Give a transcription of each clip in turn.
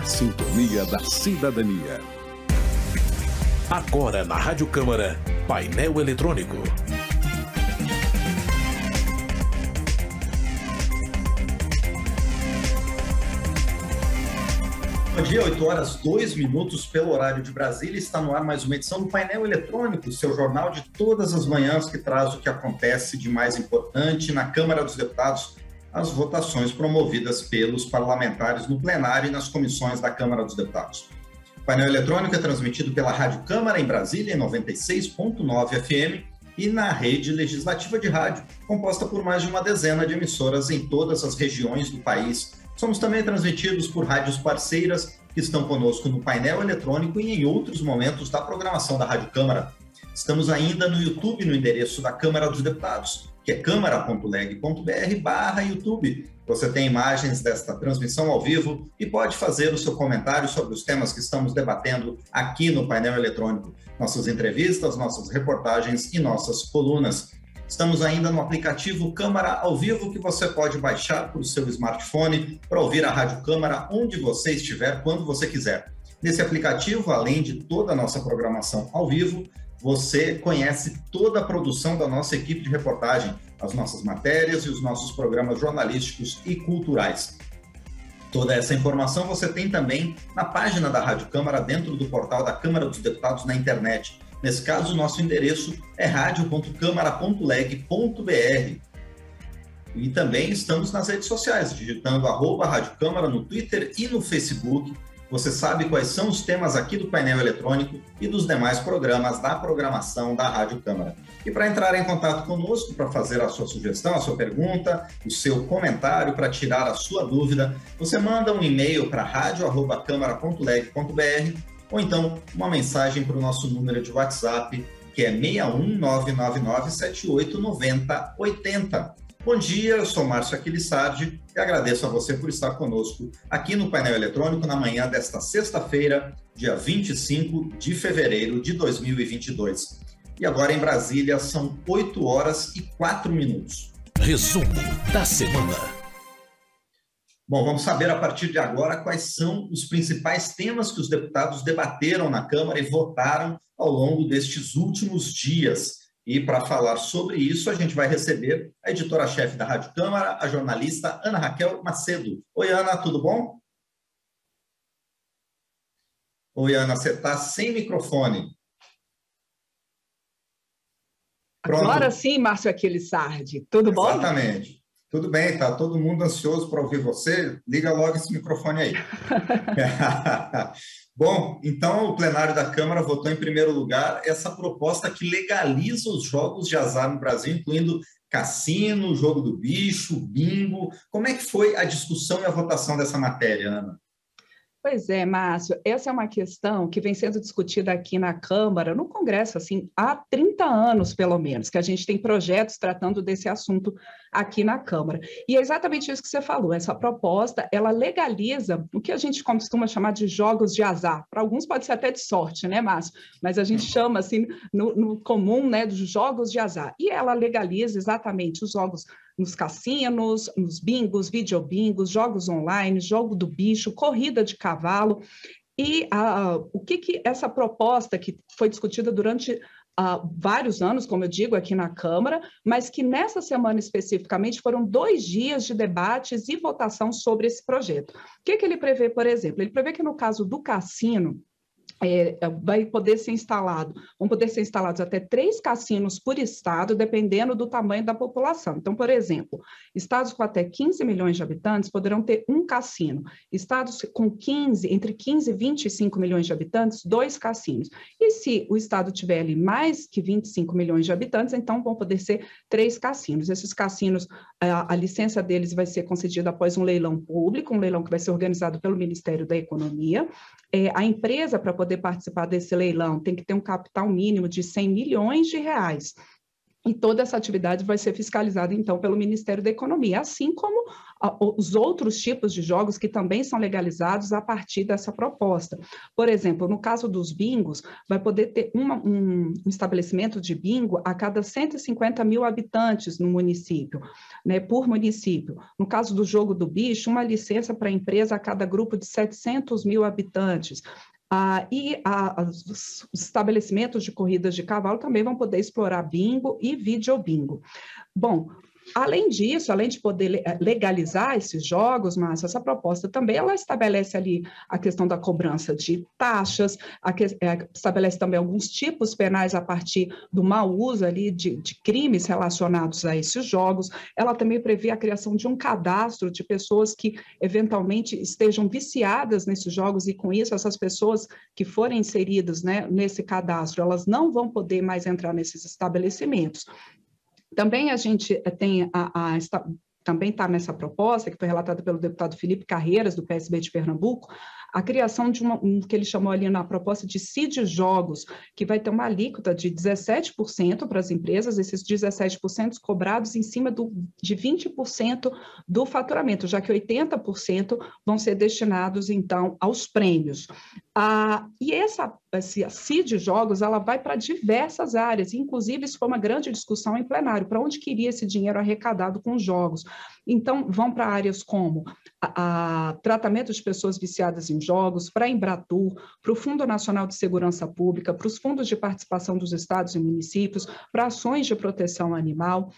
a sintonia da cidadania. Agora na Rádio Câmara, painel eletrônico. Bom dia, 8 horas, 2 minutos pelo horário de Brasília. Está no ar mais uma edição do Painel Eletrônico, seu jornal de todas as manhãs que traz o que acontece de mais importante na Câmara dos Deputados, as votações promovidas pelos parlamentares no plenário e nas comissões da Câmara dos Deputados. O painel eletrônico é transmitido pela Rádio Câmara em Brasília, em 96.9 FM, e na rede legislativa de rádio, composta por mais de uma dezena de emissoras em todas as regiões do país. Somos também transmitidos por rádios parceiras que estão conosco no painel eletrônico e em outros momentos da programação da Rádio Câmara. Estamos ainda no YouTube, no endereço da Câmara dos Deputados, que é câmara.leg.br/YouTube. Você tem imagens desta transmissão ao vivo e pode fazer o seu comentário sobre os temas que estamos debatendo aqui no painel eletrônico, nossas entrevistas, nossas reportagens e nossas colunas. Estamos ainda no aplicativo Câmara ao Vivo, que você pode baixar para o seu smartphone para ouvir a Rádio Câmara onde você estiver, quando você quiser. Nesse aplicativo, além de toda a nossa programação ao vivo, você conhece toda a produção da nossa equipe de reportagem, as nossas matérias e os nossos programas jornalísticos e culturais. Toda essa informação você tem também na página da Rádio Câmara, dentro do portal da Câmara dos Deputados na internet. Nesse caso, o nosso endereço é radio.câmara.leg.br. E também estamos nas redes sociais, digitando @Rádio Câmara no Twitter e no Facebook. Você sabe quais são os temas aqui do painel eletrônico e dos demais programas da programação da Rádio Câmara. E para entrar em contato conosco, para fazer a sua sugestão, a sua pergunta, o seu comentário, para tirar a sua dúvida, você manda um e-mail para radio@câmara.leg.br ou então uma mensagem para o nosso número de WhatsApp, que é 61999789080. Bom dia, eu sou Márcio Aquilissardi e agradeço a você por estar conosco aqui no painel eletrônico na manhã desta sexta-feira, dia 25 de fevereiro de 2022. E agora em Brasília são 8 horas e 4 minutos. Resumo da semana. Bom, vamos saber a partir de agora quais são os principais temas que os deputados debateram na Câmara e votaram ao longo destes últimos dias. E para falar sobre isso, a gente vai receber a editora-chefe da Rádio Câmara, a jornalista Ana Raquel Macedo. Oi, Ana, tudo bom? Oi, Ana, você está sem microfone. Pronto. Agora sim, Márcio Aquilissardi, tudo bom? Exatamente. Tudo bem, está todo mundo ansioso para ouvir você. Liga logo esse microfone aí. Bom, então o plenário da Câmara votou em primeiro lugar essa proposta que legaliza os jogos de azar no Brasil, incluindo cassino, jogo do bicho, bingo. Como é que foi a discussão e a votação dessa matéria, Ana? Pois é, Márcio, essa é uma questão que vem sendo discutida aqui na Câmara, no Congresso, assim, há 30 anos, pelo menos, que a gente tem projetos tratando desse assunto aqui na Câmara. E é exatamente isso que você falou, essa proposta, ela legaliza o que a gente costuma chamar de jogos de azar. Para alguns pode ser até de sorte, né, Márcio? Mas a gente chama, assim, no comum, né, dos jogos de azar. E ela legaliza exatamente os jogos nos cassinos, nos bingos, videobingos, jogos online, jogo do bicho, corrida de cavalo. E o que essa proposta que foi discutida durante vários anos, como eu digo, aqui na Câmara, mas que nessa semana especificamente foram 2 dias de debates e votação sobre esse projeto. O que ele prevê, por exemplo? Ele prevê que no caso do cassino, vão poder ser instalados até 3 cassinos por estado, dependendo do tamanho da população. Então, por exemplo, estados com até 15 milhões de habitantes poderão ter 1 cassino. Estados com entre 15 e 25 milhões de habitantes, 2 cassinos. E se o estado tiver ali mais que 25 milhões de habitantes, então vão poder ser 3 cassinos. Esses cassinos, a licença deles vai ser concedida após um leilão público, um leilão que vai ser organizado pelo Ministério da Economia. A empresa, para poder participar desse leilão, tem que ter um capital mínimo de 100 milhões de reais. E toda essa atividade vai ser fiscalizada, então, pelo Ministério da Economia, assim como os outros tipos de jogos que também são legalizados a partir dessa proposta. Por exemplo, no caso dos bingos, vai poder ter um estabelecimento de bingo a cada 150 mil habitantes no município, né, por município. No caso do jogo do bicho, uma licença para a empresa a cada grupo de 700 mil habitantes. Os estabelecimentos de corridas de cavalo também vão poder explorar bingo e videobingo. Bom, além disso, além de poder legalizar esses jogos, Márcio, essa proposta também ela estabelece ali a questão da cobrança de taxas, estabelece também alguns tipos penais a partir do mau uso ali de crimes relacionados a esses jogos. Ela também prevê a criação de um cadastro de pessoas que eventualmente estejam viciadas nesses jogos e com isso essas pessoas que forem inseridas, né, nesse cadastro, elas não vão poder mais entrar nesses estabelecimentos. Também a gente tem também está nessa proposta, que foi relatada pelo deputado Felipe Carreiras, do PSB de Pernambuco, a criação de que ele chamou ali na proposta de CID Jogos, que vai ter uma alíquota de 17% para as empresas, esses 17% cobrados em cima de 20% do faturamento, já que 80% vão ser destinados, então, aos prêmios. E essa CID Jogos, ela vai para diversas áreas, inclusive isso foi uma grande discussão em plenário, para onde queria esse dinheiro arrecadado com os jogos. Então, vão para áreas como tratamento de pessoas viciadas em jogos, para a Embratur, para o Fundo Nacional de Segurança Pública, para os fundos de participação dos estados e municípios, para ações de proteção animal.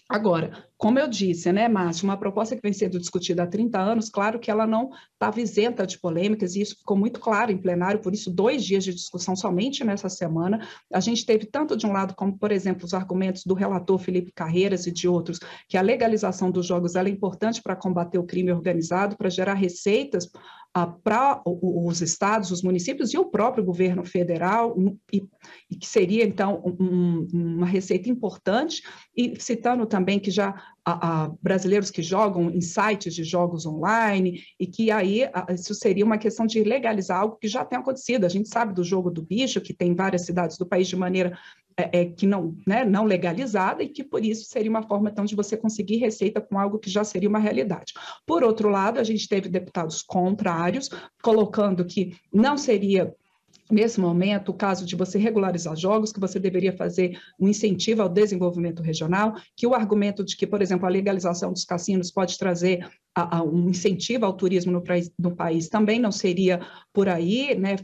Agora, como eu disse, né, Márcio, uma proposta que vem sendo discutida há 30 anos, claro que ela não estava isenta de polêmicas, e isso ficou muito claro em plenário, por isso 2 dias de discussão somente nessa semana. A gente teve tanto de um lado como, por exemplo, os argumentos do relator Felipe Carreiras e de outros, que a legalização dos jogos ela é importante para combater o crime organizado, para gerar receitas para os estados, os municípios e o próprio governo federal, e que seria, então, uma receita importante, e citando também que já há brasileiros que jogam em sites de jogos online, e que aí isso seria uma questão de legalizar algo que já tem acontecido. A gente sabe do jogo do bicho, que tem em várias cidades do país de maneira que não, né, não legalizada, e que por isso seria uma forma então de você conseguir receita com algo que já seria uma realidade. Por outro lado, a gente teve deputados contrários, colocando que não seria nesse momento, o caso de você regularizar jogos, que você deveria fazer um incentivo ao desenvolvimento regional, que o argumento de que, por exemplo, a legalização dos cassinos pode trazer um incentivo ao turismo no país também não seria por aí, né?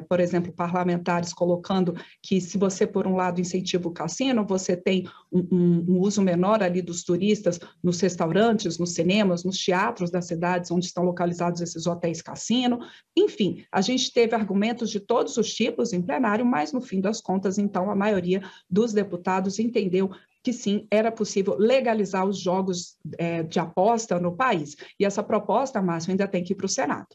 Por exemplo, parlamentares colocando que se você, por um lado, incentiva o cassino, você tem um uso menor ali dos turistas nos restaurantes, nos cinemas, nos teatros das cidades onde estão localizados esses hotéis cassino. Enfim, a gente teve argumentos de todos os tipos em plenário, mas, no fim das contas, então, a maioria dos deputados entendeu que sim, era possível legalizar os jogos de aposta no país. E essa proposta, Márcio, ainda tem que ir para o Senado.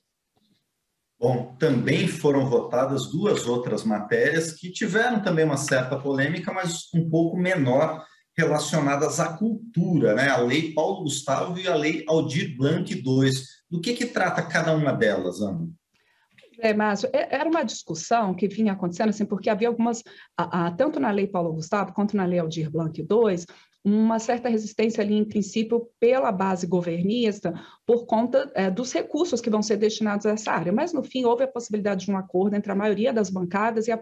Bom, também foram votadas 2 outras matérias que tiveram também uma certa polêmica, mas um pouco menor, relacionadas à cultura, né? A Lei Paulo Gustavo e a Lei Aldir Blanc II. Do que trata cada uma delas, Ana? Márcio, era uma discussão que vinha acontecendo, assim, porque havia algumas, tanto na Lei Paulo Gustavo quanto na Lei Aldir Blanc II, uma certa resistência ali, em princípio, pela base governista, por conta dos recursos que vão ser destinados a essa área. Mas, no fim, houve a possibilidade de um acordo entre a maioria das bancadas e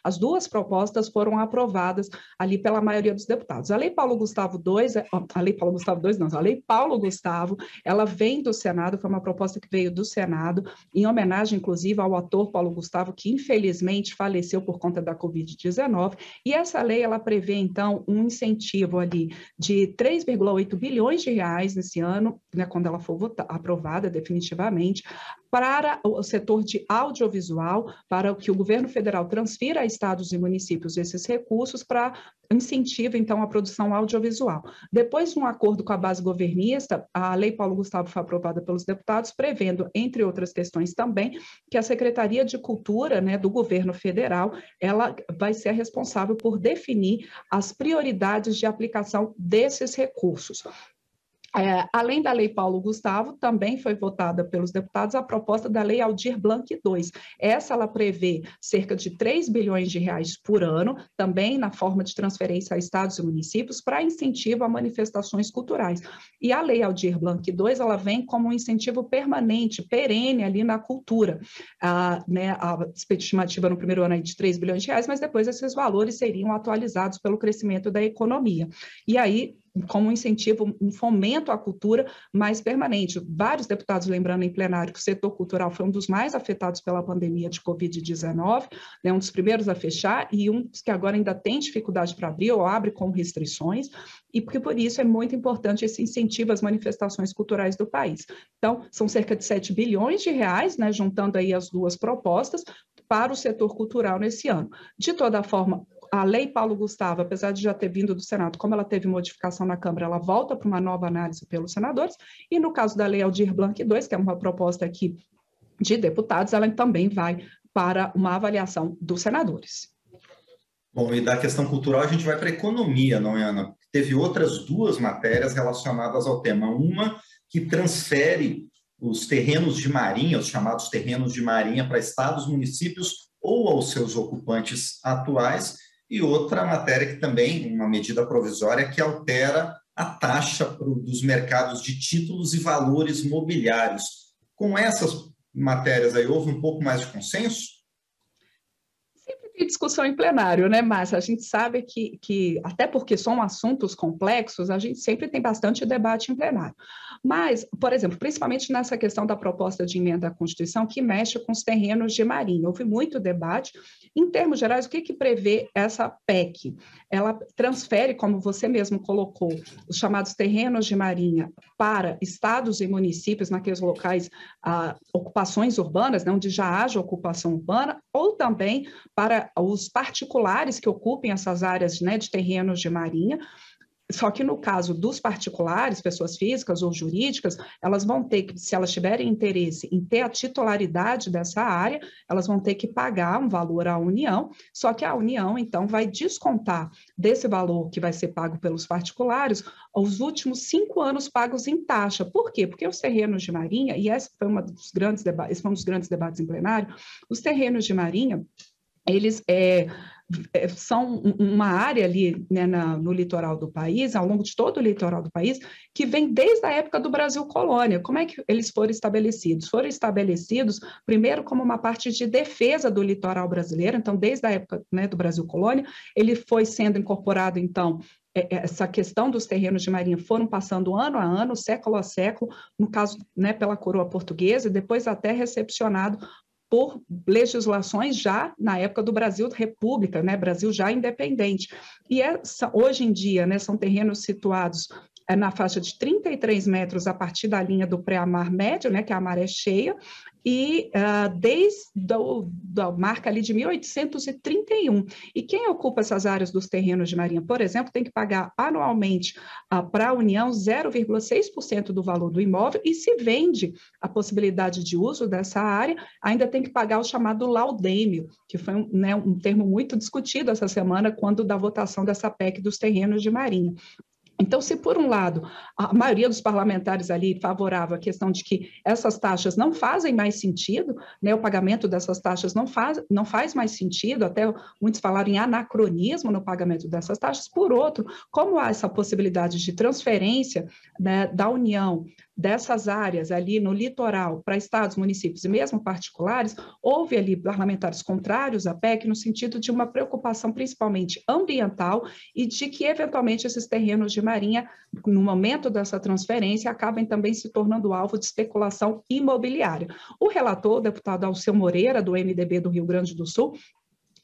as 2 propostas foram aprovadas ali pela maioria dos deputados. A Lei Paulo Gustavo II, a Lei Paulo Gustavo, ela vem do Senado, foi uma proposta que veio do Senado, em homenagem, inclusive, ao ator Paulo Gustavo, que, infelizmente, faleceu por conta da Covid-19, e essa lei, ela prevê, então, um incentivo ali de 3,8 bilhões de reais nesse ano, né, quando ela for aprovada definitivamente, para o setor de audiovisual, para que o governo federal transfira a estados e municípios esses recursos para incentivo, então, a produção audiovisual. Depois de um acordo com a base governista, a Lei Paulo Gustavo foi aprovada pelos deputados, prevendo, entre outras questões também, que a Secretaria de Cultura, né, do governo federal, ela vai ser a responsável por definir as prioridades de aplicação desses recursos. Além da Lei Paulo Gustavo, também foi votada pelos deputados a proposta da Lei Aldir Blanc II. Essa ela prevê cerca de 3 bilhões de reais por ano, também na forma de transferência a estados e municípios, para incentivo a manifestações culturais. E a Lei Aldir Blanc II, ela vem como um incentivo permanente, perene ali na cultura. A estimativa no primeiro ano é de 3 bilhões de reais, mas depois esses valores seriam atualizados pelo crescimento da economia. E aí, como um incentivo, um fomento à cultura mais permanente. Vários deputados lembrando em plenário que o setor cultural foi um dos mais afetados pela pandemia de Covid-19, né, um dos primeiros a fechar e um dos que agora ainda tem dificuldade para abrir ou abre com restrições, e porque por isso é muito importante esse incentivo às manifestações culturais do país. Então, são cerca de 7 bilhões de reais, né, juntando aí as duas propostas, para o setor cultural nesse ano. De toda forma, a Lei Paulo Gustavo, apesar de já ter vindo do Senado, como ela teve modificação na Câmara, ela volta para uma nova análise pelos senadores, e no caso da Lei Aldir Blanc II, que é uma proposta aqui de deputados, ela também vai para uma avaliação dos senadores. Bom, e da questão cultural a gente vai para a economia, não é, Ana? Teve outras duas matérias relacionadas ao tema. Uma que transfere os terrenos de marinha, os chamados terrenos de marinha, para estados, municípios ou aos seus ocupantes atuais, e outra matéria que também, uma medida provisória, que altera a taxa dos mercados de títulos e valores mobiliários. Com essas matérias aí, houve um pouco mais de consenso? Sempre tem discussão em plenário, né, Márcia? A gente sabe que, até porque são assuntos complexos, a gente sempre tem bastante debate em plenário. Mas, por exemplo, principalmente nessa questão da proposta de emenda à Constituição, que mexe com os terrenos de marinha, houve muito debate. Em termos gerais, o que prevê essa PEC? Ela transfere, como você mesmo colocou, os chamados terrenos de marinha para estados e municípios, naqueles locais, ocupações urbanas, né, onde já haja ocupação urbana, ou também para os particulares que ocupem essas áreas, né, de terrenos de marinha. Só que no caso dos particulares, pessoas físicas ou jurídicas, elas vão ter que, se elas tiverem interesse em ter a titularidade dessa área, elas vão ter que pagar um valor à União, só que a União, então, vai descontar desse valor que vai ser pago pelos particulares os últimos 5 anos pagos em taxa. Por quê? Porque os terrenos de marinha, e esse foi um dos grandes debates em plenário, os terrenos de marinha, eles são uma área ali, né, no litoral do país, ao longo de todo o litoral do país, que vem desde a época do Brasil Colônia. Como é que eles foram estabelecidos? Foram estabelecidos, primeiro, como uma parte de defesa do litoral brasileiro, então, desde a época, né, do Brasil Colônia, ele foi sendo incorporado, então, essa questão dos terrenos de marinha foram passando ano a ano, século a século, no caso, né, pela coroa portuguesa, e depois até recepcionado por legislações já na época do Brasil República, né, Brasil já independente. E hoje em dia, né, são terrenos situados na faixa de 33 metros a partir da linha do pré-mar médio, né, que é a maré cheia, e desde a marca ali de 1831. E quem ocupa essas áreas dos terrenos de marinha, por exemplo, tem que pagar anualmente para a União 0,6% do valor do imóvel, e se vende a possibilidade de uso dessa área, ainda tem que pagar o chamado laudêmio, que foi um termo muito discutido essa semana, quando da votação dessa PEC dos terrenos de marinha. Então, se por um lado a maioria dos parlamentares ali favorável à questão de que essas taxas não fazem mais sentido, né, o pagamento dessas taxas não faz mais sentido, até muitos falaram em anacronismo no pagamento dessas taxas, por outro, como há essa possibilidade de transferência, né, da União dessas áreas ali no litoral para estados, municípios e mesmo particulares, houve ali parlamentares contrários à PEC no sentido de uma preocupação principalmente ambiental e de que eventualmente esses terrenos de marinha, no momento dessa transferência, acabem também se tornando alvo de especulação imobiliária. O relator, o deputado Alceu Moreira, do MDB do Rio Grande do Sul,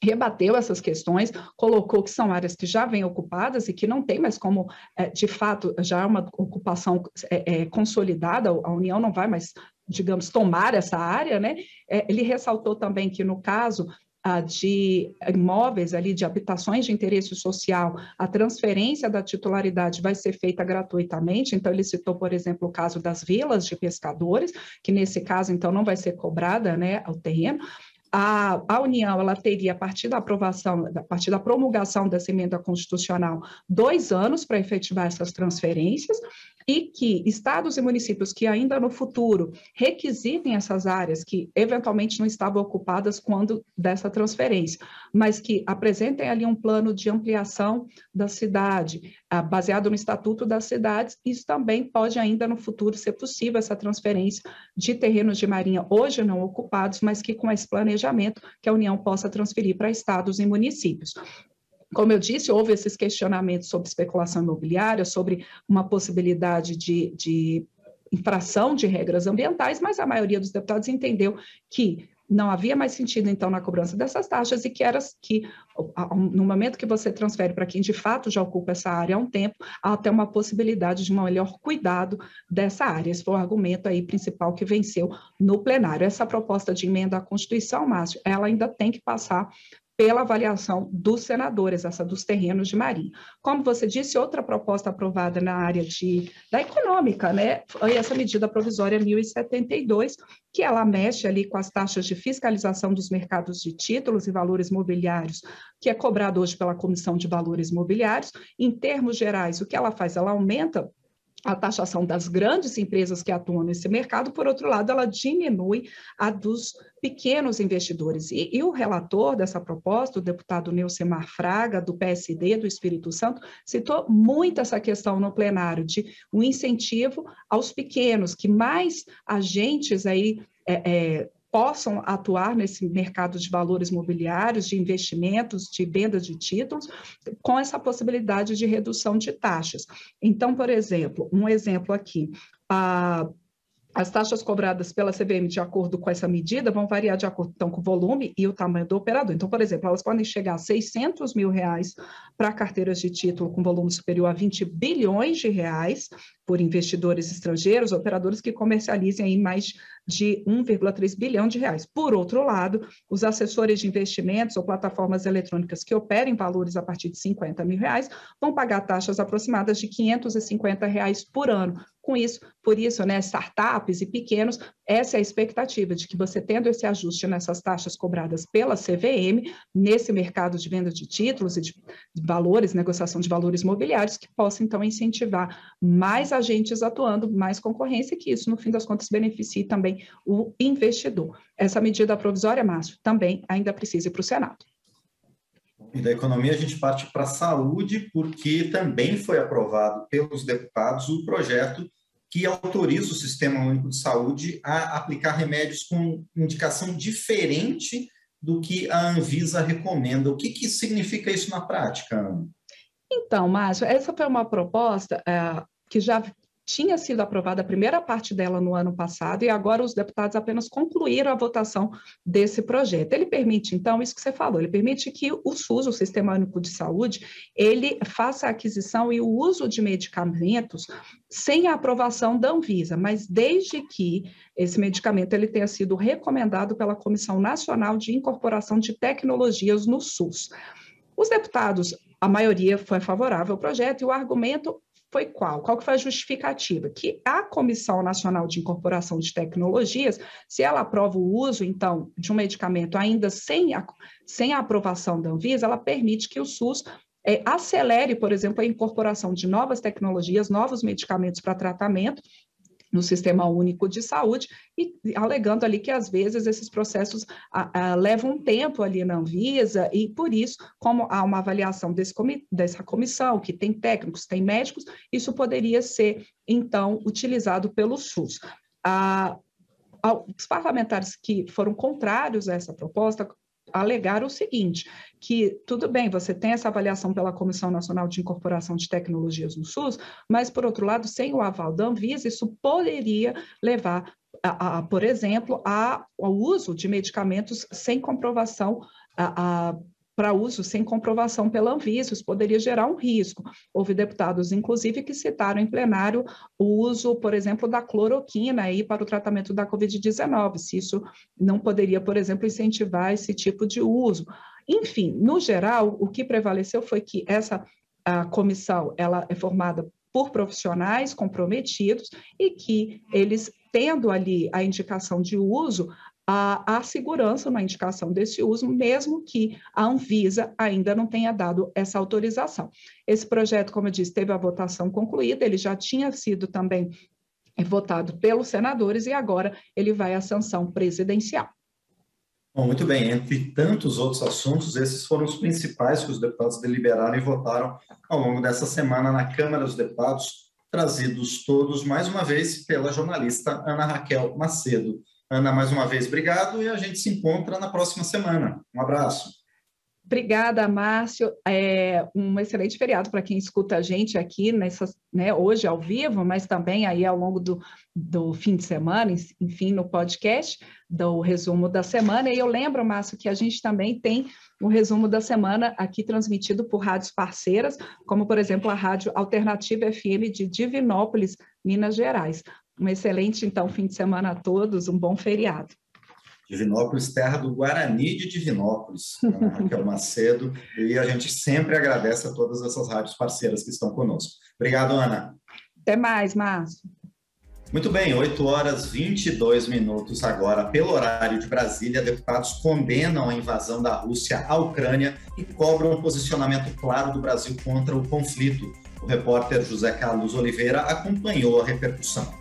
rebateu essas questões, colocou que são áreas que já vêm ocupadas e que não tem mais como, de fato, já é uma ocupação consolidada, a União não vai mais, digamos, tomar essa área, né? Ele ressaltou também que, no caso de imóveis ali, de habitações de interesse social, a transferência da titularidade vai ser feita gratuitamente, então ele citou, por exemplo, o caso das vilas de pescadores, que nesse caso, então, não vai ser cobrada, né, o terreno. A União, ela teria, a partir da aprovação, a partir da promulgação dessa emenda constitucional, 2 anos para efetivar essas transferências, e que estados e municípios que ainda no futuro requisitem essas áreas que eventualmente não estavam ocupadas quando dessa transferência, mas que apresentem ali um plano de ampliação da cidade, baseado no Estatuto das Cidades, isso também pode ainda no futuro ser possível, essa transferência de terrenos de marinha hoje não ocupados, mas que com esse planejamento que a União possa transferir para estados e municípios. Como eu disse, houve esses questionamentos sobre especulação imobiliária, sobre uma possibilidade de infração de regras ambientais, mas a maioria dos deputados entendeu que não havia mais sentido, então, na cobrança dessas taxas e que no momento que você transfere para quem de fato já ocupa essa área há um tempo, há até uma possibilidade de um melhor cuidado dessa área. Esse foi o argumento aí principal que venceu no plenário. Essa proposta de emenda à Constituição, Márcio, ela ainda tem que passar pela avaliação dos senadores, essa dos terrenos de marinha. Como você disse, outra proposta aprovada na área da econômica, né, foi essa medida provisória 1072, que ela mexe ali com as taxas de fiscalização dos mercados de títulos e valores mobiliários, que é cobrado hoje pela Comissão de Valores Mobiliários. Em termos gerais, o que ela faz? Ela aumenta a taxação das grandes empresas que atuam nesse mercado, por outro lado, ela diminui a dos pequenos investidores. E o relator dessa proposta, o deputado Neucimar Fraga, do PSD do Espírito Santo, citou muito essa questão no plenário, de um incentivo aos pequenos, que mais agentes aí possam atuar nesse mercado de valores mobiliários, de investimentos, de venda de títulos, com essa possibilidade de redução de taxas. Então, por exemplo, um exemplo aqui, as taxas cobradas pela CVM de acordo com essa medida vão variar de acordo então, com o volume e o tamanho do operador. Então, por exemplo, elas podem chegar a R$600 mil para carteiras de título com volume superior a 20 bilhões de reais por investidores estrangeiros, operadores que comercializem aí mais de 1,3 bilhão de reais. Por outro lado, os assessores de investimentos ou plataformas eletrônicas que operem valores a partir de 50 mil reais vão pagar taxas aproximadas de R$550 por ano. Por isso, né, startups e pequenos, essa é a expectativa de que você tendo esse ajuste nessas taxas cobradas pela CVM, nesse mercado de venda de títulos e de valores, negociação de valores mobiliários, que possa, então, incentivar mais agentes atuando, mais concorrência, que isso, no fim das contas, beneficie também o investidor. Essa medida provisória, Márcio, também ainda precisa ir para o Senado. E da economia a gente parte para a saúde, porque também foi aprovado pelos deputados o projeto que autoriza o Sistema Único de Saúde a aplicar remédios com indicação diferente do que a Anvisa recomenda. O que significa isso na prática? Então, Márcio, essa foi uma proposta que já tinha sido aprovada a primeira parte dela no ano passado e agora os deputados apenas concluíram a votação desse projeto. Ele permite, então, isso que você falou, ele permite que o SUS, o Sistema Único de Saúde, ele faça a aquisição e o uso de medicamentos sem a aprovação da Anvisa, mas desde que esse medicamento ele tenha sido recomendado pela Comissão Nacional de Incorporação de Tecnologias no SUS. Os deputados, a maioria foi favorável ao projeto e o argumento foi qual? Qual que foi a justificativa? Que a Comissão Nacional de Incorporação de Tecnologias, se ela aprova o uso, então, de um medicamento ainda sem a aprovação da Anvisa, ela permite que o SUS acelere, por exemplo, a incorporação de novas tecnologias, novos medicamentos para tratamento no Sistema Único de Saúde, e alegando ali que, às vezes, esses processos levam um tempo ali na Anvisa, e por isso, como há uma avaliação dessa comissão, que tem técnicos, tem médicos, isso poderia ser, então, utilizado pelo SUS. Os parlamentares que foram contrários a essa proposta alegaram o seguinte, que tudo bem, você tem essa avaliação pela Comissão Nacional de Incorporação de Tecnologias no SUS, mas, por outro lado, sem o aval da Anvisa, isso poderia levar, por exemplo, ao uso de medicamentos sem comprovação, para uso sem comprovação pela Anvisa, isso poderia gerar um risco. Houve deputados, inclusive, que citaram em plenário o uso, por exemplo, da cloroquina aí para o tratamento da Covid-19, se isso não poderia, por exemplo, incentivar esse tipo de uso. Enfim, no geral, o que prevaleceu foi que a comissão ela é formada por profissionais comprometidos e que eles, tendo ali a indicação de uso, há segurança na indicação desse uso, mesmo que a Anvisa ainda não tenha dado essa autorização. Esse projeto, como eu disse, teve a votação concluída, ele já tinha sido também votado pelos senadores e agora ele vai à sanção presidencial. Bom, muito bem, entre tantos outros assuntos, esses foram os principais que os deputados deliberaram e votaram ao longo dessa semana na Câmara dos Deputados, trazidos todos, mais uma vez, pela jornalista Ana Raquel Macedo. Ana, mais uma vez, obrigado e a gente se encontra na próxima semana. Um abraço. Obrigada, Márcio. Um excelente feriado para quem escuta a gente aqui hoje ao vivo, mas também aí ao longo do fim de semana, enfim, no podcast do resumo da semana. E eu lembro, Márcio, que a gente também tem um resumo da semana aqui transmitido por rádios parceiras, como, por exemplo, a Rádio Alternativa FM de Divinópolis, Minas Gerais. Um excelente, então, fim de semana a todos, um bom feriado. Divinópolis, terra do Guarani de Divinópolis, Ana Raquel Macedo, e a gente sempre agradece a todas essas rádios parceiras que estão conosco. Obrigado, Ana. Até mais, Márcio. Muito bem, 8h22 agora. Pelo horário de Brasília, deputados condenam a invasão da Rússia à Ucrânia e cobram um posicionamento claro do Brasil contra o conflito. O repórter José Carlos Oliveira acompanhou a repercussão.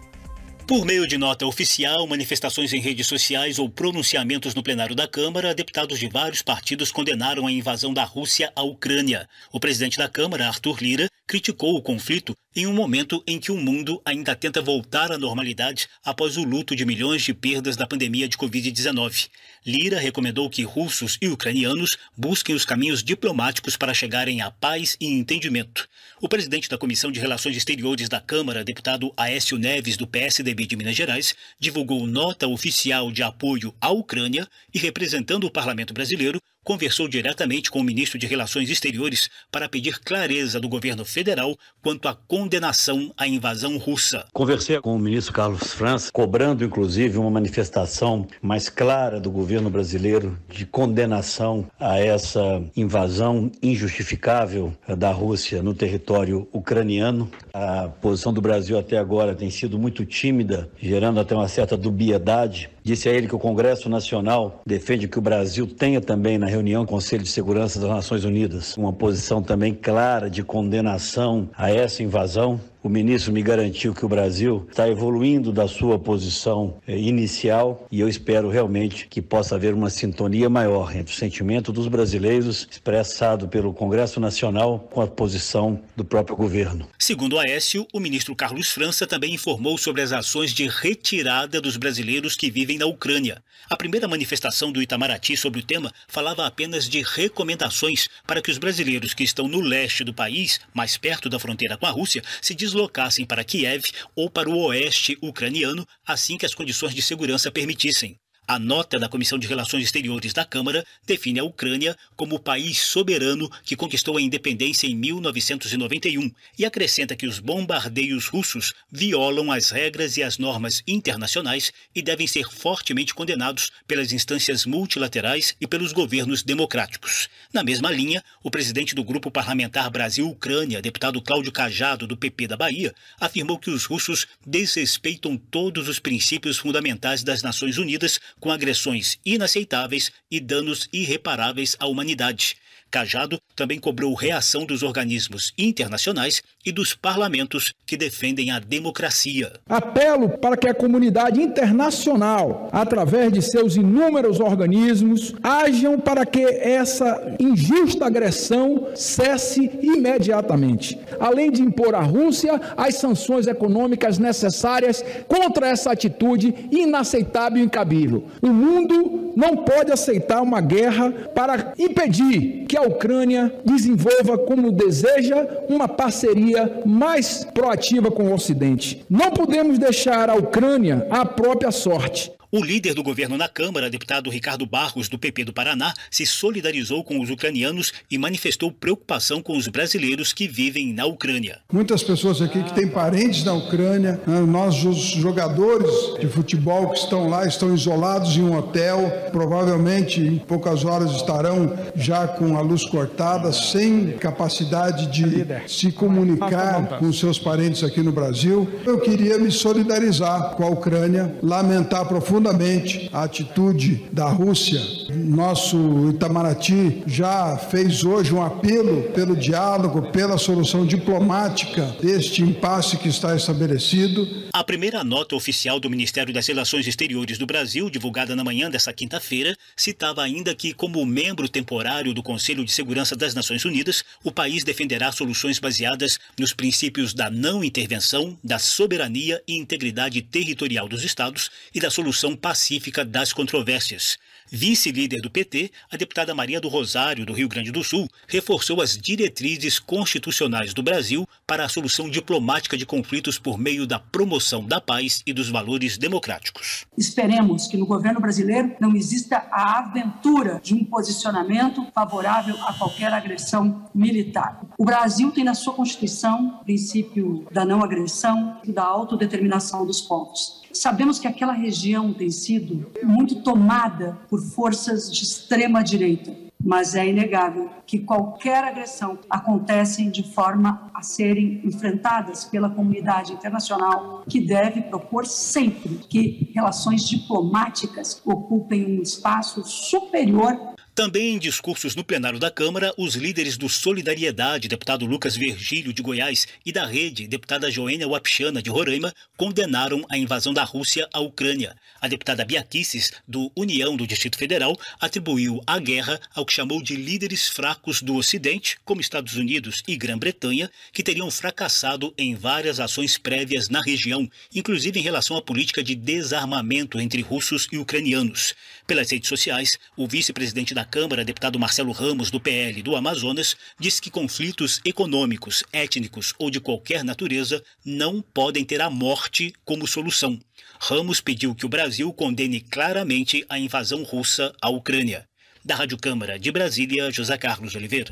Por meio de nota oficial, manifestações em redes sociais ou pronunciamentos no plenário da Câmara, deputados de vários partidos condenaram a invasão da Rússia à Ucrânia. O presidente da Câmara, Arthur Lira, criticou o conflito em um momento em que o mundo ainda tenta voltar à normalidade após o luto de milhões de perdas da pandemia de Covid-19. Lira recomendou que russos e ucranianos busquem os caminhos diplomáticos para chegarem à paz e entendimento. O presidente da Comissão de Relações Exteriores da Câmara, deputado Aécio Neves, do PSDB de Minas Gerais, divulgou nota oficial de apoio à Ucrânia e, representando o parlamento brasileiro, conversou diretamente com o ministro de Relações Exteriores para pedir clareza do governo federal quanto à condenação à invasão russa. Conversei com o ministro Carlos França, cobrando inclusive uma manifestação mais clara do governo brasileiro de condenação a essa invasão injustificável da Rússia no território ucraniano. A posição do Brasil até agora tem sido muito tímida, gerando até uma certa dubiedade. Disse a ele que o Congresso Nacional defende que o Brasil tenha também na reunião do Conselho de Segurança das Nações Unidas uma posição também clara de condenação a essa invasão. O ministro me garantiu que o Brasil está evoluindo da sua posição inicial e eu espero realmente que possa haver uma sintonia maior entre o sentimento dos brasileiros expressado pelo Congresso Nacional com a posição do próprio governo. Segundo Aécio, o ministro Carlos França também informou sobre as ações de retirada dos brasileiros que vivem na Ucrânia. A primeira manifestação do Itamaraty sobre o tema falava apenas de recomendações para que os brasileiros que estão no leste do país, mais perto da fronteira com a Rússia, se deslocassem para Kiev ou para o oeste ucraniano assim que as condições de segurança permitissem. A nota da Comissão de Relações Exteriores da Câmara define a Ucrânia como o país soberano que conquistou a independência em 1991 e acrescenta que os bombardeios russos violam as regras e as normas internacionais e devem ser fortemente condenados pelas instâncias multilaterais e pelos governos democráticos. Na mesma linha, o presidente do Grupo Parlamentar Brasil-Ucrânia, deputado Cláudio Cajado, do PP da Bahia, afirmou que os russos desrespeitam todos os princípios fundamentais das Nações Unidas com agressões inaceitáveis e danos irreparáveis à humanidade. Cajado também cobrou reação dos organismos internacionais e dos parlamentos que defendem a democracia. Apelo para que a comunidade internacional, através de seus inúmeros organismos, ajam para que essa injusta agressão cesse imediatamente, além de impor à Rússia as sanções econômicas necessárias contra essa atitude inaceitável e incabível. O mundo não pode aceitar uma guerra para impedir que a Ucrânia desenvolva, como deseja, uma parceria mais proativa com o Ocidente. Não podemos deixar a Ucrânia à própria sorte. O líder do governo na Câmara, deputado Ricardo Barros, do PP do Paraná, se solidarizou com os ucranianos e manifestou preocupação com os brasileiros que vivem na Ucrânia. Muitas pessoas aqui que têm parentes na Ucrânia, nós, os jogadores de futebol que estão lá, estão isolados em um hotel, provavelmente em poucas horas estarão já com a luz cortada, sem capacidade de se comunicar com seus parentes aqui no Brasil. Eu queria me solidarizar com a Ucrânia, lamentar profundamente profundamente a atitude da Rússia. Nosso Itamaraty já fez hoje um apelo pelo diálogo, pela solução diplomática deste impasse que está estabelecido. A primeira nota oficial do Ministério das Relações Exteriores do Brasil, divulgada na manhã desta quinta-feira, citava ainda que, como membro temporário do Conselho de Segurança das Nações Unidas, o país defenderá soluções baseadas nos princípios da não intervenção, da soberania e integridade territorial dos Estados e da solução pacífica das controvérsias. Vice-líder do PT, a deputada Maria do Rosário, do Rio Grande do Sul, reforçou as diretrizes constitucionais do Brasil para a solução diplomática de conflitos por meio da promoção da paz e dos valores democráticos. Esperemos que no governo brasileiro não exista a aventura de um posicionamento favorável a qualquer agressão militar. O Brasil tem na sua Constituição o princípio da não agressão e da autodeterminação dos povos. Sabemos que aquela região tem sido muito tomada por forças de extrema-direita, mas é inegável que qualquer agressão acontece de forma a serem enfrentadas pela comunidade internacional, que deve propor sempre que relações diplomáticas ocupem um espaço superior. Também em discursos no plenário da Câmara, os líderes do Solidariedade, deputado Lucas Virgílio, de Goiás, e da Rede, deputada Joênia Wapichana, de Roraima, condenaram a invasão da Rússia à Ucrânia. A deputada Bia Kicis, do União do Distrito Federal, atribuiu a guerra ao que chamou de líderes fracos do Ocidente, como Estados Unidos e Grã-Bretanha, que teriam fracassado em várias ações prévias na região, inclusive em relação à política de desarmamento entre russos e ucranianos. Pelas redes sociais, o vice-presidente da Câmara, deputado Marcelo Ramos, do PL do Amazonas, disse que conflitos econômicos, étnicos ou de qualquer natureza não podem ter a morte como solução. Ramos pediu que o Brasil condene claramente a invasão russa à Ucrânia. Da Rádio Câmara de Brasília, José Carlos Oliveira.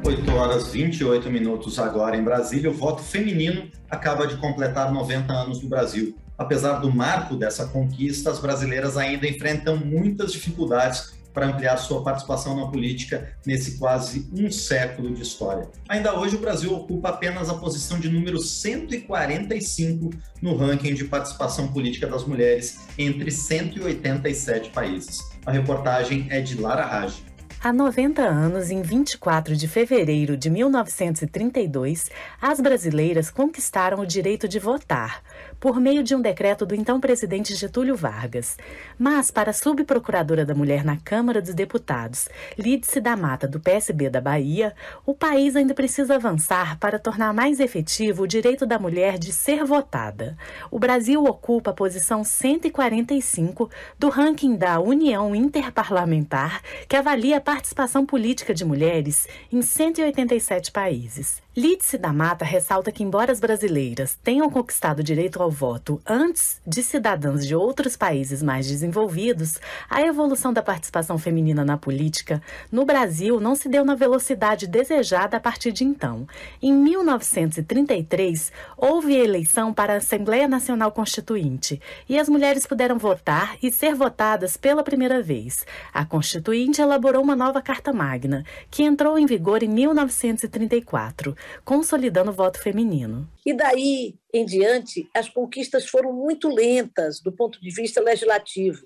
8h28 agora em Brasília. O voto feminino acaba de completar 90 anos no Brasil. Apesar do marco dessa conquista, as brasileiras ainda enfrentam muitas dificuldades para ampliar sua participação na política nesse quase um século de história. Ainda hoje, o Brasil ocupa apenas a posição de número 145 no ranking de participação política das mulheres entre 187 países. A reportagem é de Lara Raj. Há 90 anos, em 24 de fevereiro de 1932, as brasileiras conquistaram o direito de votar, por meio de um decreto do então presidente Getúlio Vargas. Mas, para a subprocuradora da Mulher na Câmara dos Deputados, Lídice da Mata, do PSB da Bahia, o país ainda precisa avançar para tornar mais efetivo o direito da mulher de ser votada. O Brasil ocupa a posição 145 do ranking da União Interparlamentar, que avalia a participação política de mulheres em 187 países. Lídice da Mata ressalta que, embora as brasileiras tenham conquistado o direito ao voto antes de cidadãs de outros países mais desenvolvidos, a evolução da participação feminina na política no Brasil não se deu na velocidade desejada a partir de então. Em 1933, houve eleição para a Assembleia Nacional Constituinte e as mulheres puderam votar e ser votadas pela primeira vez. A Constituinte elaborou uma nova Carta Magna, que entrou em vigor em 1934, consolidando o voto feminino. E daí em diante, as conquistas foram muito lentas do ponto de vista legislativo.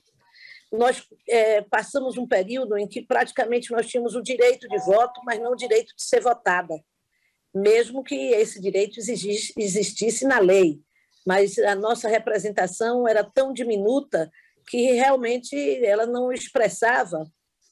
Nós passamos um período em que praticamente nós tínhamos o direito de voto, mas não o direito de ser votada, mesmo que esse direito existisse na lei. Mas a nossa representação era tão diminuta que realmente ela não expressava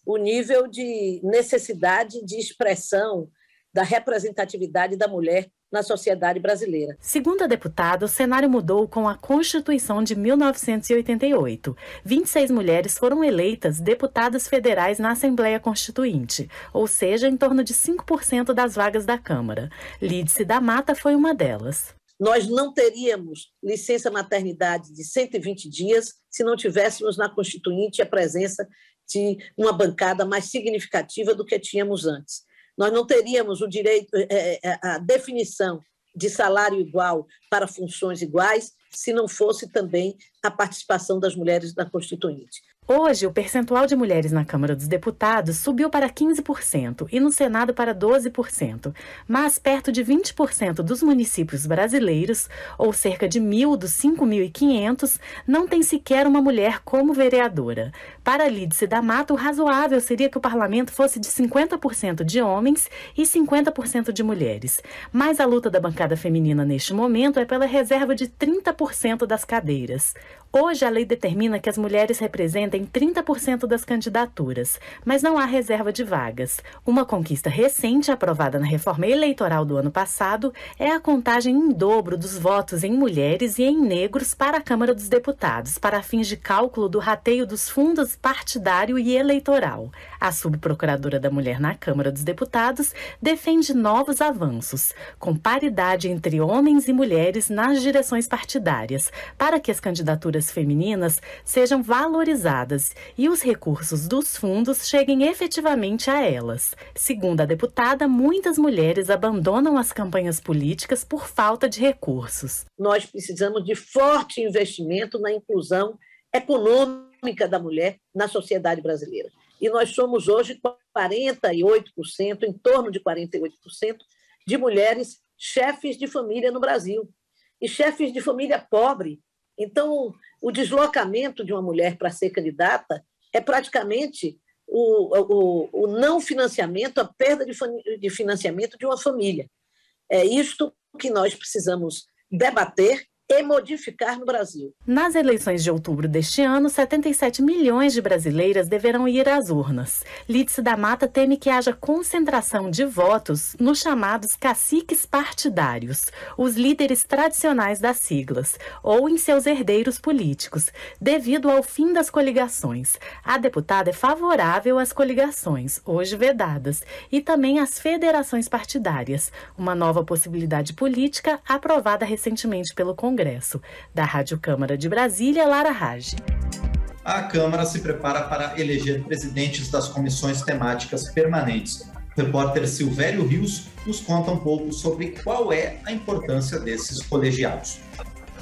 o nível de necessidade de expressão da representatividade da mulher na sociedade brasileira. Segundo a deputada, o cenário mudou com a Constituição de 1988. 26 mulheres foram eleitas deputadas federais na Assembleia Constituinte, ou seja, em torno de 5% das vagas da Câmara. Lídice da Mata foi uma delas. Nós não teríamos licença maternidade de 120 dias se não tivéssemos na Constituinte a presença de uma bancada mais significativa do que tínhamos antes. Nós não teríamos o direito, a definição de salário igual para funções iguais, se não fosse também a participação das mulheres na Constituinte. Hoje, o percentual de mulheres na Câmara dos Deputados subiu para 15% e no Senado para 12%, mas perto de 20% dos municípios brasileiros, ou cerca de 1.000 dos 5.500, não tem sequer uma mulher como vereadora. Para Lídice da Mata, o razoável seria que o parlamento fosse de 50% de homens e 50% de mulheres. Mas a luta da bancada feminina neste momento é pela reserva de 30% das cadeiras. Hoje, a lei determina que as mulheres representem 30% das candidaturas, mas não há reserva de vagas. Uma conquista recente, aprovada na reforma eleitoral do ano passado, é a contagem em dobro dos votos em mulheres e em negros para a Câmara dos Deputados, para fins de cálculo do rateio dos fundos partidário e eleitoral. A subprocuradora da Mulher na Câmara dos Deputados defende novos avanços, com paridade entre homens e mulheres nas direções partidárias, para que as candidaturas femininas sejam valorizadas e os recursos dos fundos cheguem efetivamente a elas. Segundo a deputada, muitas mulheres abandonam as campanhas políticas por falta de recursos. Nós precisamos de forte investimento na inclusão econômica da mulher na sociedade brasileira. E nós somos hoje 48%, em torno de 48% de mulheres chefes de família no Brasil. E chefes de família pobre. Então, o deslocamento de uma mulher para ser candidata é praticamente o não financiamento, a perda de financiamento de uma família. É isto que nós precisamos debater e modificar no Brasil. Nas eleições de outubro deste ano, 77 milhões de brasileiras deverão ir às urnas. Lídice da Mata teme que haja concentração de votos nos chamados caciques partidários, os líderes tradicionais das siglas, ou em seus herdeiros políticos, devido ao fim das coligações. A deputada é favorável às coligações, hoje vedadas, e também às federações partidárias, uma nova possibilidade política aprovada recentemente pelo Congresso. Da Rádio Câmara de Brasília, Lara Rage. A Câmara se prepara para eleger presidentes das comissões temáticas permanentes. O repórter Silvério Rios nos conta um pouco sobre qual é a importância desses colegiados.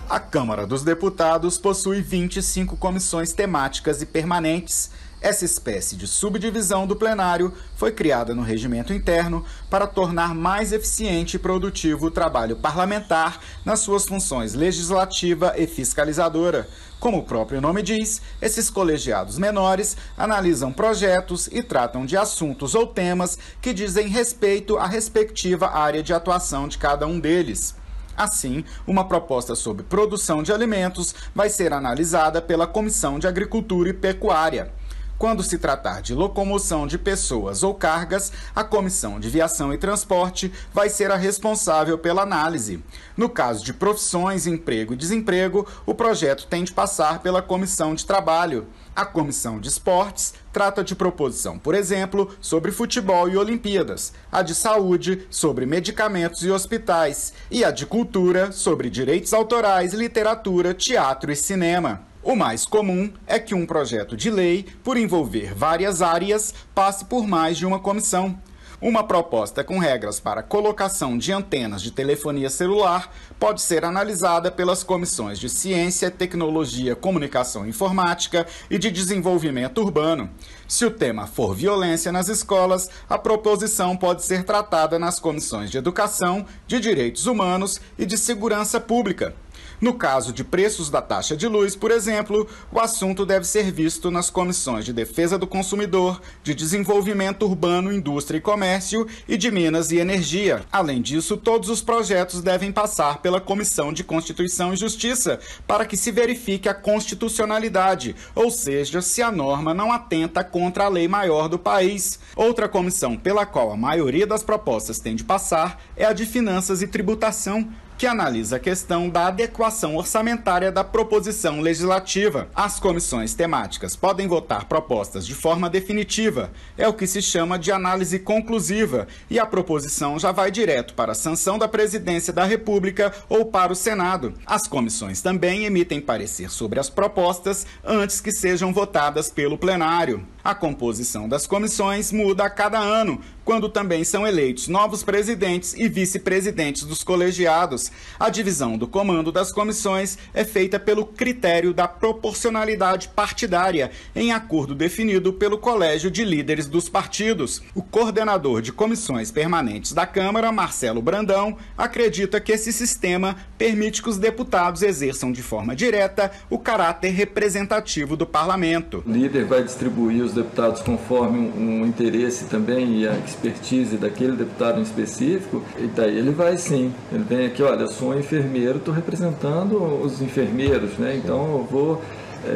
A Câmara dos Deputados possui 25 comissões temáticas e permanentes. Essa espécie de subdivisão do plenário foi criada no regimento interno para tornar mais eficiente e produtivo o trabalho parlamentar nas suas funções legislativa e fiscalizadora. Como o próprio nome diz, esses colegiados menores analisam projetos e tratam de assuntos ou temas que dizem respeito à respectiva área de atuação de cada um deles. Assim, uma proposta sobre produção de alimentos vai ser analisada pela Comissão de Agricultura e Pecuária. Quando se tratar de locomoção de pessoas ou cargas, a Comissão de Viação e Transporte vai ser a responsável pela análise. No caso de profissões, emprego e desemprego, o projeto tem de passar pela Comissão de Trabalho. A Comissão de Esportes trata de proposição, por exemplo, sobre futebol e Olimpíadas, a de Saúde, sobre medicamentos e hospitais, e a de Cultura, sobre direitos autorais, literatura, teatro e cinema. O mais comum é que um projeto de lei, por envolver várias áreas, passe por mais de uma comissão. Uma proposta com regras para colocação de antenas de telefonia celular pode ser analisada pelas comissões de Ciência, Tecnologia, Comunicação e Informática e de Desenvolvimento Urbano. Se o tema for violência nas escolas, a proposição pode ser tratada nas comissões de Educação, de Direitos Humanos e de Segurança Pública. No caso de preços da taxa de luz, por exemplo, o assunto deve ser visto nas comissões de Defesa do Consumidor, de Desenvolvimento Urbano, Indústria e Comércio e de Minas e Energia. Além disso, todos os projetos devem passar pela Comissão de Constituição e Justiça para que se verifique a constitucionalidade, ou seja, se a norma não atenta contra a lei maior do país. Outra comissão pela qual a maioria das propostas tem de passar é a de Finanças e Tributação, que analisa a questão da adequação orçamentária da proposição legislativa. As comissões temáticas podem votar propostas de forma definitiva, é o que se chama de análise conclusiva, e a proposição já vai direto para a sanção da Presidência da República ou para o Senado. As comissões também emitem parecer sobre as propostas antes que sejam votadas pelo plenário. A composição das comissões muda a cada ano, quando também são eleitos novos presidentes e vice-presidentes dos colegiados. deputados. A divisão do comando das comissões é feita pelo critério da proporcionalidade partidária, em acordo definido pelo Colégio de Líderes dos Partidos. O coordenador de comissões permanentes da Câmara, Marcelo Brandão, acredita que esse sistema permite que os deputados exerçam de forma direta o caráter representativo do parlamento. O líder vai distribuir os deputados conforme um interesse também e a expertise daquele deputado em específico, e daí ele vai sim, ele vem aqui, olha, eu sou um enfermeiro, estou representando os enfermeiros, né? Então eu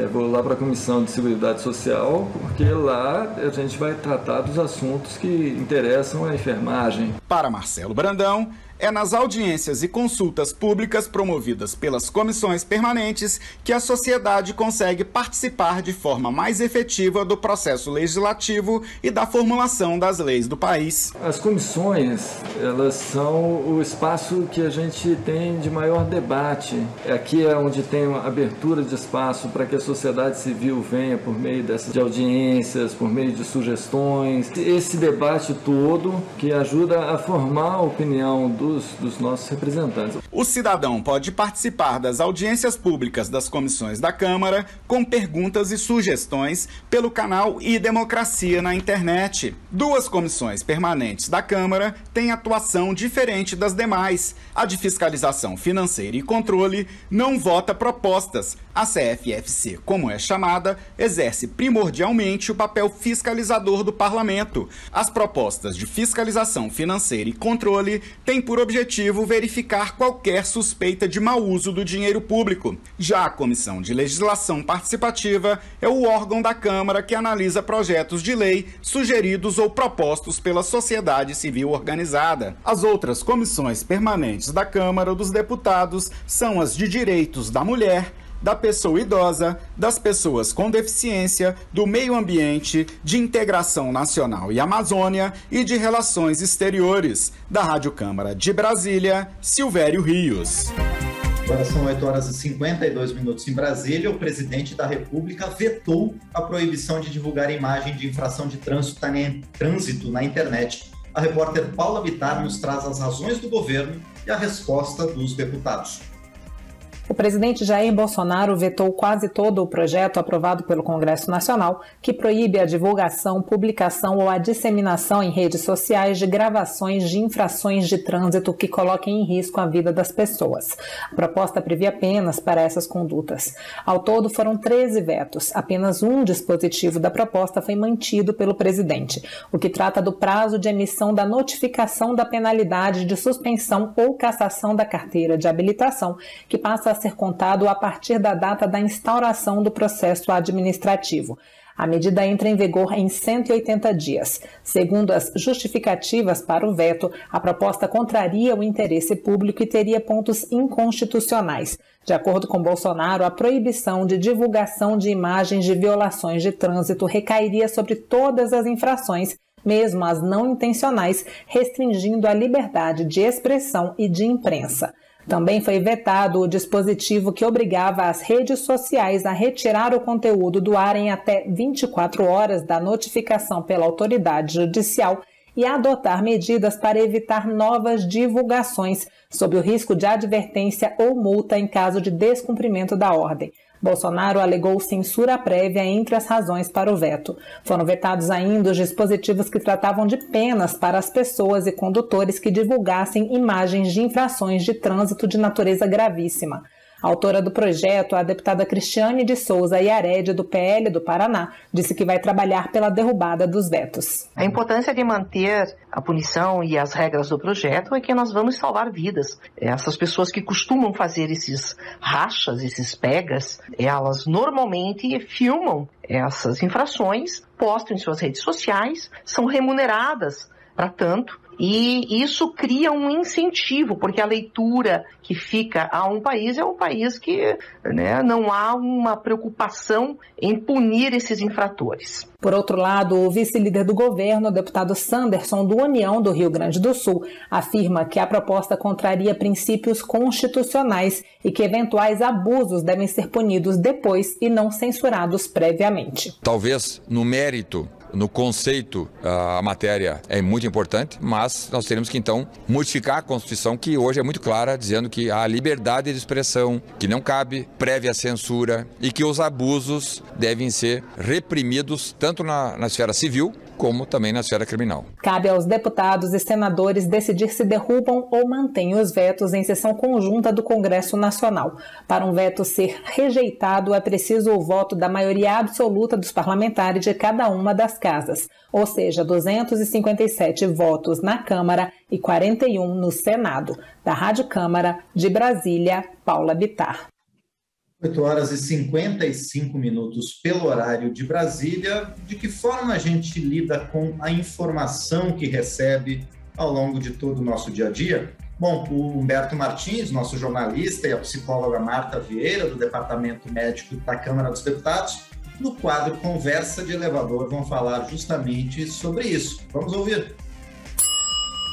vou lá para a Comissão de Seguridade Social, porque lá a gente vai tratar dos assuntos que interessam a enfermagem. Para Marcelo Brandão, é nas audiências e consultas públicas promovidas pelas comissões permanentes que a sociedade consegue participar de forma mais efetiva do processo legislativo e da formulação das leis do país. As comissões, elas são o espaço que a gente tem de maior debate. Aqui é onde tem uma abertura de espaço para que a sociedade civil venha por meio dessas audiências, por meio de sugestões. Esse debate todo que ajuda a formar a opinião dos nossos representantes. O cidadão pode participar das audiências públicas das comissões da Câmara com perguntas e sugestões pelo canal iDemocracia na internet. 2 comissões permanentes da Câmara têm atuação diferente das demais. A de Fiscalização Financeira e Controle não vota propostas. A CFFC, como é chamada, exerce primordialmente o papel fiscalizador do parlamento. As propostas de fiscalização financeira e controle têm por objetivo verificar qualquer suspeita de mau uso do dinheiro público. Já a Comissão de Legislação Participativa é o órgão da Câmara que analisa projetos de lei sugeridos ou propostos pela sociedade civil organizada. As outras comissões permanentes da Câmara dos Deputados são as de Direitos da Mulher, da pessoa idosa, das pessoas com deficiência, do meio ambiente, de integração nacional e Amazônia e de relações exteriores. Da Rádio Câmara de Brasília, Silvério Rios. Agora são 8h52 em Brasília. O presidente da República vetou a proibição de divulgar imagem de infração de trânsito na internet. A repórter Paula Bittar nos traz as razões do governo e a resposta dos deputados. O presidente Jair Bolsonaro vetou quase todo o projeto aprovado pelo Congresso Nacional que proíbe a divulgação, publicação ou a disseminação em redes sociais de gravações de infrações de trânsito que coloquem em risco a vida das pessoas. A proposta previa penas para essas condutas. Ao todo, foram 13 vetos. Apenas um dispositivo da proposta foi mantido pelo presidente, o que trata do prazo de emissão da notificação da penalidade de suspensão ou cassação da carteira de habilitação, que passa a ser contado a partir da data da instauração do processo administrativo. A medida entra em vigor em 180 dias. Segundo as justificativas para o veto, a proposta contraria o interesse público e teria pontos inconstitucionais. De acordo com Bolsonaro, a proibição de divulgação de imagens de violações de trânsito recairia sobre todas as infrações, mesmo as não intencionais, restringindo a liberdade de expressão e de imprensa. Também foi vetado o dispositivo que obrigava as redes sociais a retirar o conteúdo do ar em até 24 horas da notificação pela autoridade judicial e a adotar medidas para evitar novas divulgações, sob o risco de advertência ou multa em caso de descumprimento da ordem. Bolsonaro alegou censura prévia entre as razões para o veto. Foram vetados ainda os dispositivos que tratavam de penas para as pessoas e condutores que divulgassem imagens de infrações de trânsito de natureza gravíssima. A autora do projeto, a deputada Cristiane de Souza Iarede, do PL do Paraná, disse que vai trabalhar pela derrubada dos vetos. A importância de manter a punição e as regras do projeto é que nós vamos salvar vidas. Essas pessoas que costumam fazer esses rachas, esses pegas, elas normalmente filmam essas infrações, postam em suas redes sociais, são remuneradas para tanto. E isso cria um incentivo, porque a leitura que fica a um país é um país que não há uma preocupação em punir esses infratores. Por outro lado, o vice-líder do governo, o deputado Sanderson, do União do Rio Grande do Sul, afirma que a proposta contraria princípios constitucionais e que eventuais abusos devem ser punidos depois e não censurados previamente. Talvez, no mérito, no conceito, a matéria é muito importante, mas nós teremos que então modificar a Constituição, que hoje é muito clara, dizendo que há liberdade de expressão, que não cabe prévia censura e que os abusos devem ser reprimidos tanto na esfera civil como também na esfera criminal. Cabe aos deputados e senadores decidir se derrubam ou mantêm os vetos em sessão conjunta do Congresso Nacional. Para um veto ser rejeitado, é preciso o voto da maioria absoluta dos parlamentares de cada uma das casas, ou seja, 257 votos na Câmara e 41 no Senado. Da Rádio Câmara, de Brasília, Paula Bittar. 8h55 pelo horário de Brasília. De que forma a gente lida com a informação que recebe ao longo de todo o nosso dia a dia? Bom, o Humberto Martins, nosso jornalista, e a psicóloga Marta Vieira, do Departamento Médico da Câmara dos Deputados, no quadro Conversa de Elevador, vão falar justamente sobre isso. Vamos ouvir.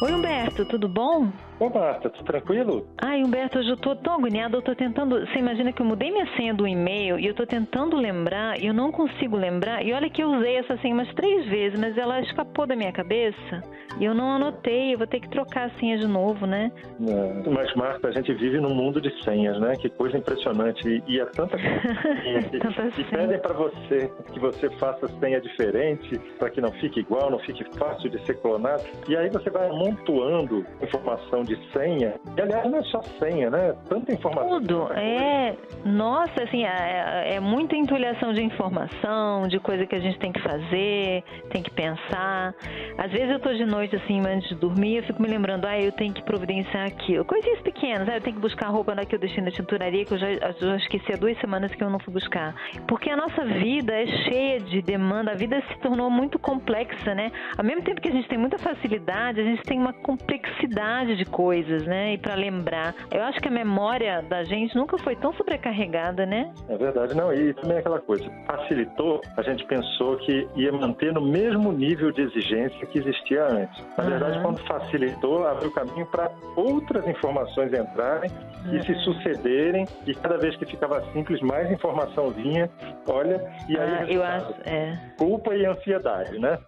Oi, Humberto, tudo bom? Ô, Marta, tudo tranquilo? Ai, Humberto, hoje eu tô tão agoniada, eu tô tentando... Você imagina que eu mudei minha senha do e-mail e eu tô tentando lembrar e eu não consigo lembrar. E olha que eu usei essa senha umas 3 vezes, mas ela escapou da minha cabeça e eu não anotei. Eu vou ter que trocar a senha de novo, né? Mas, Marta, a gente vive num mundo de senhas, né? Que coisa impressionante. E é tanta coisa e pedem pra você que você faça senha diferente para que não fique igual, não fique fácil de ser clonado. E aí você vai amontoando informação de senha, e aliás não é só senha, né? Tanta informação. Tudo, nossa, assim, é muita entulhação de informação, de coisa que a gente tem que fazer, tem que pensar. Às vezes eu tô de noite, assim, antes de dormir, eu fico me lembrando, eu tenho que providenciar aquilo. Coisinhas pequenas, eu tenho que buscar a roupa que eu deixei na tinturaria, que eu já esqueci há 2 semanas que eu não fui buscar. Porque a nossa vida é cheia de demanda, a vida se tornou muito complexa, né? Ao mesmo tempo que a gente tem muita facilidade, a gente tem uma complexidade de coisas, né? E para lembrar. Eu acho que a memória da gente nunca foi tão sobrecarregada, né? É verdade, não. E também aquela coisa, facilitou, a gente pensou que ia manter no mesmo nível de exigência que existia antes. Na verdade, quando facilitou, abriu caminho para outras informações entrarem e se sucederem, e cada vez que ficava simples, mais informação vinha. Olha, e aí eu acho, culpa e ansiedade, né?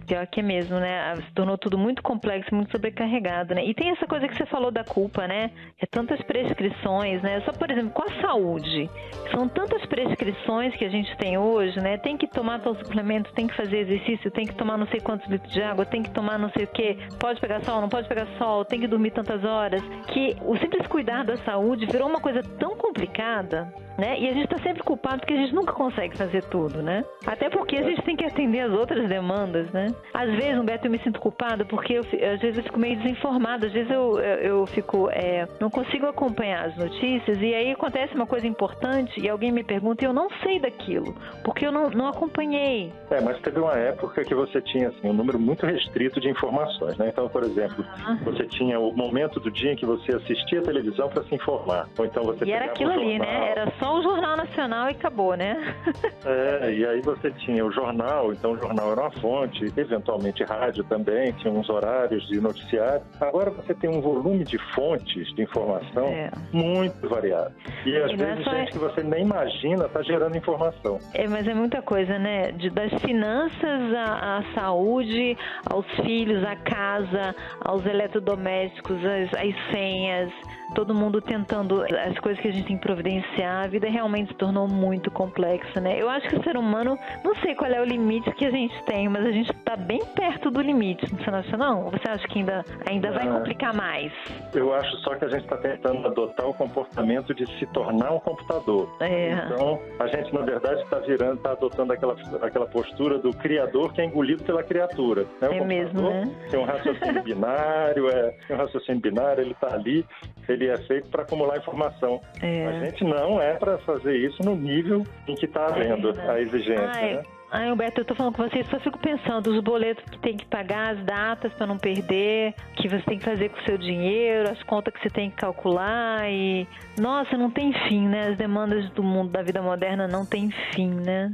Pior que é mesmo, né? Se tornou tudo muito complexo, muito sobrecarregado, né? E tem essa coisa que você falou da culpa, né? É tantas prescrições, né? Só, por exemplo, com a saúde. São tantas prescrições que a gente tem hoje, né? Tem que tomar tal suplemento, tem que fazer exercício, tem que tomar não sei quantos litros de água, tem que tomar não sei o quê, pode pegar sol, não pode pegar sol, tem que dormir tantas horas, que o simples cuidar da saúde virou uma coisa tão complicada, né? E a gente tá sempre culpado porque a gente nunca consegue fazer tudo, né? Até porque a gente tem que atender as outras demandas, né? Às vezes, Humberto, eu me sinto culpada porque às vezes eu fico meio desinformada, às vezes eu fico, não consigo acompanhar as notícias e aí acontece uma coisa importante e alguém me pergunta e eu não sei daquilo, porque eu não acompanhei. Mas teve uma época que você tinha assim, um número muito restrito de informações, né? Então, por exemplo, você tinha o momento do dia em que você assistia a televisão para se informar, ou então você e era aquilo ali, né? Era só o Jornal Nacional e acabou, né? E aí você tinha o jornal, então o jornal era uma fonte, eventualmente rádio também, tinha uns horários de noticiário. Agora você tem um volume de fontes de informação muito variado. E às vezes gente que você nem imagina está gerando informação. Mas é muita coisa, né? Das finanças à saúde, aos filhos, à casa, aos eletrodomésticos, as senhas, todo mundo tentando as coisas que a gente tem que providenciar. A vida realmente se tornou muito complexa, né? Eu acho que o ser humano, não sei qual é o limite que a gente tem, mas a gente está bem perto do limite, não acha não? Ou você acha que ainda vai complicar mais? Eu acho só que a gente está tentando adotar o comportamento de se tornar um computador. Então, a gente, na verdade, está adotando aquela postura do criador que é engolido pela criatura. Né? O mesmo, né? Tem um raciocínio binário, ele está ali, ele é feito para acumular informação. A gente não é para fazer isso no nível em que está havendo a exigência, né? Humberto, eu tô falando com você, só fico pensando, os boletos que tem que pagar, as datas para não perder, que você tem que fazer com o seu dinheiro, as contas que você tem que calcular e... Nossa, não tem fim, né? As demandas do mundo da vida moderna não tem fim, né?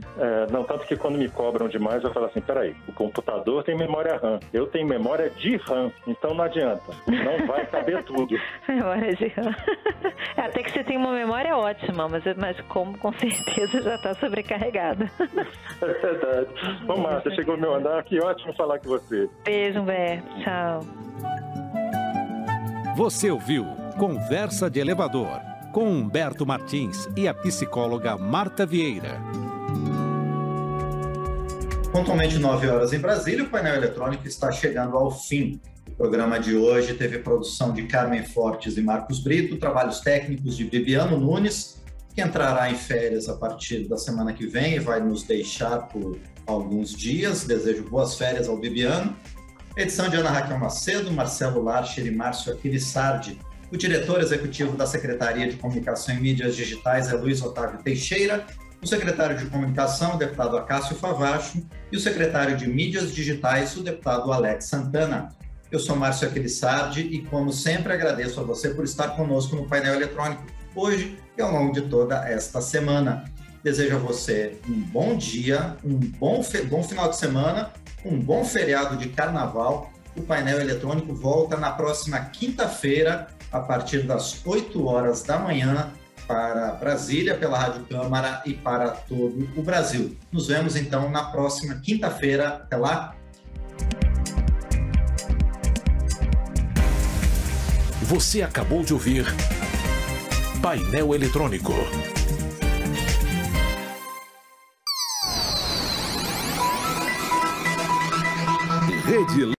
Tanto que quando me cobram demais, eu falo assim, peraí, o computador tem memória RAM, eu tenho memória de RAM, então não adianta, não vai caber tudo. Memória de RAM. Até que você tem uma memória ótima, mas como com certeza já está sobrecarregada. verdade. Bom, Márcia, chegou ao meu andar, que ótimo falar com você. Beijo, Humberto. Tchau. Você ouviu Conversa de Elevador, com Humberto Martins e a psicóloga Marta Vieira. Pontualmente 9 horas em Brasília, o painel eletrônico está chegando ao fim. O programa de hoje teve produção de Carmen Fortes e Marcos Brito, trabalhos técnicos de Bibiano Nunes, que entrará em férias a partir da semana que vem e vai nos deixar por alguns dias. Desejo boas férias ao Bibiano. Edição de Ana Raquel Macedo, Marcelo Larcher e Márcio Aquilissardi. O diretor executivo da Secretaria de Comunicação e Mídias Digitais é Luiz Otávio Teixeira. O secretário de Comunicação, o deputado Acácio Favacho, e o secretário de Mídias Digitais, o deputado Alex Santana. Eu sou Márcio Aquilissardi e, como sempre, agradeço a você por estar conosco no painel eletrônico, hoje e ao longo de toda esta semana. Desejo a você um bom dia, um bom final de semana, um bom feriado de carnaval. O painel eletrônico volta na próxima quinta-feira, a partir das 8 horas da manhã, para Brasília, pela Rádio Câmara e para todo o Brasil. Nos vemos, então, na próxima quinta-feira. Até lá. Você acabou de ouvir Painel Eletrônico. Rede